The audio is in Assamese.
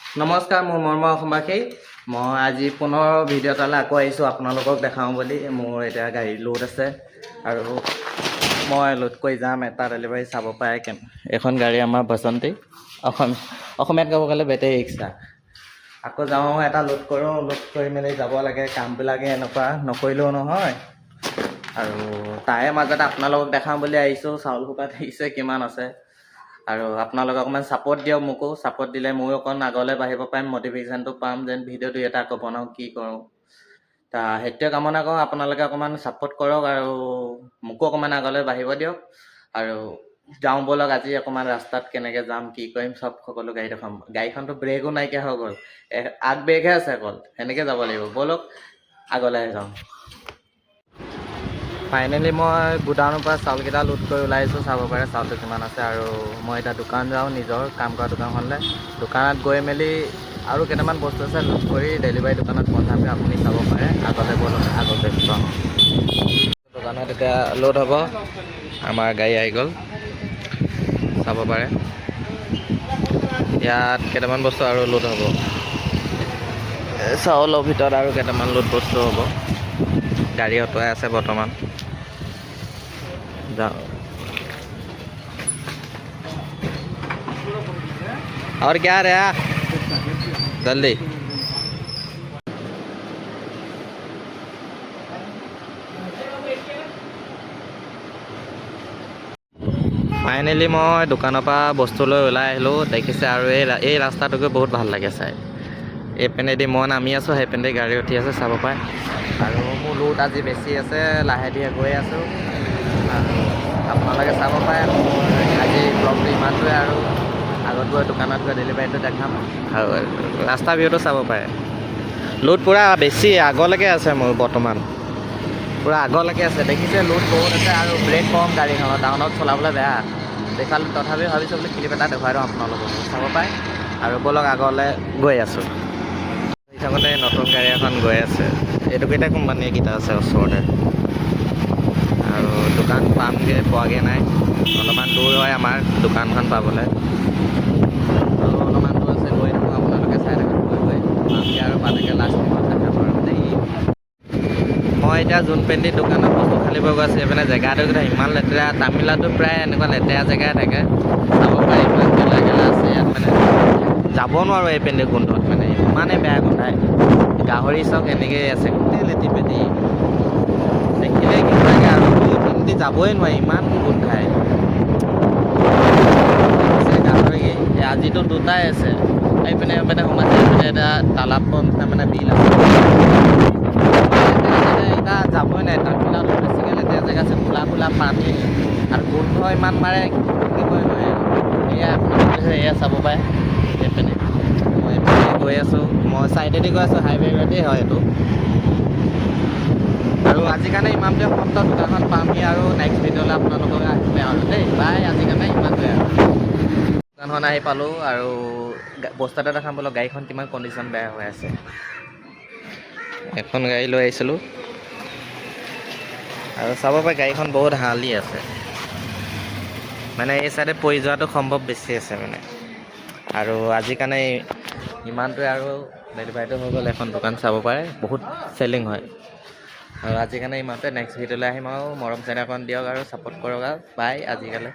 নমস্কাৰ মোৰ মৰমৰ অসমবাসী মই আজি পুনৰ ভিডিঅ' এটালৈ আকৌ আহিছোঁ আপোনালোকক দেখাওঁ বুলি মোৰ এতিয়া গাড়ী লোড আছে আৰু মই লোড কৰি যাম এটা ডেলিভাৰী চাব পাৰে এখন গাড়ী আমাৰ বসন্তী অসমীয়াত ক'ব গ'লে বেটেৰী ৰিক্সা আকৌ যাওঁ এটা লোড কৰোঁ লোড কৰি মেলি যাব লাগে কামবিলাকে এনেকুৱা নকৰিলেও নহয় আৰু তাৰে মাজতে আপোনালোকক দেখাওঁ বুলি আহিছোঁ চাউল সোপা দেখিছে কিমান আছে আৰু আপোনালোকে অকণমান ছাপোৰ্ট দিয়ক মোকো ছাপোৰ্ট দিলে ময়ো অকণ আগলৈ বাঢ়িব পাৰিম মটিভেশ্যনটো পাম যেন ভিডিঅ' দুই এটা আকৌ বনাওঁ কি কৰোঁ সেইটোৱে কামনা কৰোঁ আপোনালোকে অকণমান ছাপোৰ্ট কৰক আৰু মোকো অকণমান আগলৈ বাঢ়িব দিয়ক আৰু যাওঁ ব'লক আজি অকণমান ৰাস্তাত কেনেকৈ যাম কি কৰিম চব সকলো গাড়ী দেখাম গাড়ীখনতো ব্ৰেকো নাইকিয়া হৈ গ'ল আগ ব্ৰেকহে আছে অকল সেনেকৈ যাব লাগিব ব'লক আগলৈ যাওঁ ফাইনেলি মই গোডাউনৰ পৰা চাউলকেইটা লোড কৰি ওলাই আহিছোঁ চাব পাৰে চাউলটো কিমান আছে আৰু মই এতিয়া দোকান যাওঁ নিজৰ কাম কৰা দোকানখনলৈ দোকানত গৈ মেলি আৰু কেইটামান বস্তু আছে লোড কৰি ডেলিভাৰী দোকানত পঠামগৈ আপুনি চাব পাৰে আগলৈ ব'লক আগতে যাওঁ দোকানত এতিয়া লোড হ'ব আমাৰ গাড়ী আহি গ'ল চাব পাৰে ইয়াত কেইটামান বস্তু আৰু লোড হ'ব চাউলৰ ভিতৰত আৰু কেইটামান লোড বস্তু হ'ব গাড়ী অঁতৰাই আছে বৰ্তমান जाओ और क्या रहा जल्दी ফাইনেলি মই দোকানৰ পৰা বস্তু লৈ ওলাই আহিলোঁ দেখিছে আৰু এই ৰাস্তাটোকে বহুত ভাল লাগে চাই এইপিনেদি মই নামি আছোঁ সেইপিনেদি গাড়ী উঠি আছে চাব পাৰে আৰু মোৰ লোড আজি বেছি আছে লাহে ধীৰে গৈ আছোঁ আপোনালোকে চাব পাৰে আজি ব্লগটো ইমানটোৱে আৰু আগত গৈ দোকানত গৈ ডেলিভাৰীটো দেখাম আৰু ৰাস্তা ভিউটো চাব পাৰে লোড পূৰা বেছি আগলৈকে আছে মোৰ বৰ্তমান পূৰা আগলৈকে আছে দেখিছে লোড বহুত আছে আৰু ব্ৰেক কম গাড়ীখনত টাউনত চলাবলৈ বেয়া দেখালোঁ তথাপি ভাবিছোঁ বোলে ক্লিপ এটা দেখুৱাই দিওঁ আপোনালোকক চাব পাৰে আৰু ব'লক আগলৈ গৈ আছোঁ থাকোঁতে নতুন গাড়ী এখন গৈ আছে এইটোকেইটা কোম্পানী এইকেইটা আছে ওচৰতে আৰু দোকান পামগৈ পোৱাগৈ নাই অলপমান দূৰ হয় আমাৰ দোকানখন পাবলৈ আৰু অলপমান দূৰ আছে গৈ থাকোঁ আপোনালোকে চাই থাকক গৈ পামগৈ আৰু পালেগৈ লাষ্ট টাইমত দেখাম আৰু দেই মই এতিয়া যোনপেণ্টি দোকানত বস্তু খালিব গৈ আছোঁ এইপিনে জেগাটো ইমান লেতেৰা তামিলনাডু প্ৰায় এনেকুৱা লেতেৰা জেগাই থাকে চাব পাৰে ইমান গেলা গেলা আছে ইয়াত মানে যাব নোৱাৰোঁ এইপিনে গোন্ধত মানে ইমানেই বেয়া গোন্ধায় গাহৰি চক এনেকৈ আছে গোটেই লেটি পেটি দেখিলে কিবা লাগে আৰু এইপিনেদি যাবই নোৱাৰি ইমান গোন্ধায় গাহৰি আজিতো দুটাই আছে এইপিনে মানে সোমাইছে এইপিনে এটা তালাপ মানে বিল আছে এটা যাবই নাই তামিলনাডুত বেছিকৈ লেতেৰা জেগা আছে খোলা খোলা পানী আৰু গোন্ধ ইমান মাৰে থাকিবই নোৱাৰে এয়া আপোনালোকে এয়া চাব পাৰে এইপিনে মই এইপিনে গৈ আছোঁ মই ছাইডেদি গৈ আছোঁ হাইৱে ৰোডেই হয় এইটো আৰু আজিৰ কাৰণে ইমানটোৱে সমাপ্ত দোকানখন পামহি আৰু নেক্সট ভিডিঅ'লৈ আপোনালোকক আহিলে আৰু দেই বাই আজিৰ কাৰণে ইমানটোৱে আৰু দোকানখন আহি পালোঁ আৰু বস্তু এটা দেখাম বোলো গাড়ীখন কিমান কণ্ডিশ্যন বেয়া হৈ আছে এখন গাড়ী লৈ আহিছিলোঁ আৰু চাব পাৰে গাড়ীখন বহুত হালি আছে মানে এই চাইডে পৰি যোৱাটো সম্ভৱ বেছি আছে মানে আৰু আজিৰ কাৰণে ইমানটোৱে আৰু ডেলিভাৰীটো হৈ গ'ল এখন দোকান চাব পাৰে বহুত চেলিং হয় আৰু আজিৰ কাৰণে ইমানটোৱে নেক্সট ভিডিঅ'লৈ আহিম আৰু মৰম চেনেহকণ দিয়ক আৰু ছাপোৰ্ট কৰক আৰু বাই আজিকালি